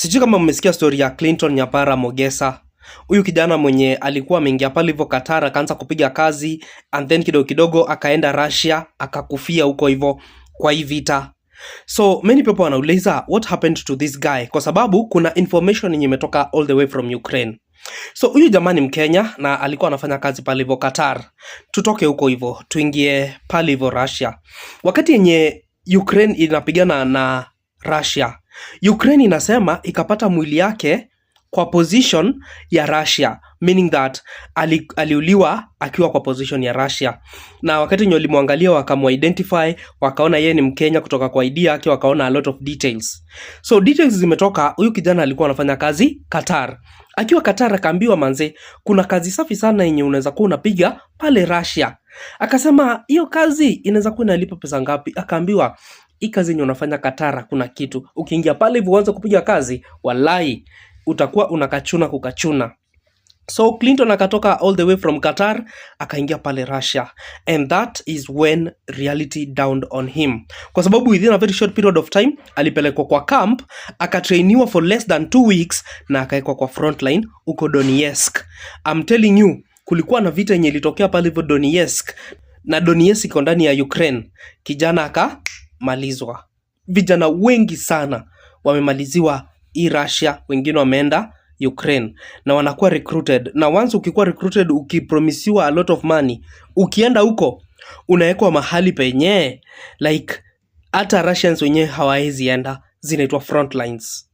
Sijui kama mmesikia story ya Clinton Nyapara Mogesa. Huyu kijana mwenye alikuwa ameingia pale hivyo Qatar akaanza kupiga kazi and then kidogo kidogo akaenda Russia akakufia huko hivyo kwa hii vita. So many people wanauliza what happened to this guy, kwa sababu kuna information yenye imetoka all the way from Ukraine. So huyu jamani Mkenya na alikuwa anafanya kazi pale hivyo Qatar. Tutoke huko hivyo tuingie pale hivyo Russia. Wakati yenye Ukraine inapigana na Russia, Ukraine inasema ikapata mwili yake kwa position ya Russia, meaning that aliuliwa akiwa kwa position ya Russia. Na wakati wenye walimwangalia wakamuidentify, wakaona yeye ni Mkenya kutoka kwa ID yake, wakaona a lot of details. So details zimetoka, huyu kijana alikuwa anafanya kazi Qatar. Akiwa Qatar akaambiwa, manze, kuna kazi safi sana yenye unaweza kuwa unapiga pale Russia. Akasema hiyo kazi inaweza kuwa inalipa pesa ngapi? Akaambiwa hii kazi yenye unafanya Qatar kuna kitu. Ukiingia pale hivyo uanze kupiga kazi, wallahi utakuwa unakachuna kukachuna. So Clinton akatoka all the way from Qatar akaingia pale Russia, and that is when reality dawned on him, kwa sababu within a very short period of time alipelekwa kwa camp akatrainiwa for less than 2 weeks na akaekwa kwa frontline huko Donetsk. I'm telling you, kulikuwa na vita yenye ilitokea pale hivyo Donetsk, na Donetsk iko ndani ya Ukraine. Kijana akamalizwa. Vijana wengi sana wamemaliziwa hii Russia, wengine wameenda Ukraine na wanakuwa recruited. Na once ukikuwa recruited, ukipromisiwa a lot of money, ukienda huko unawekwa mahali penye like hata Russians wenyewe hawawezi enda, zinaitwa frontlines.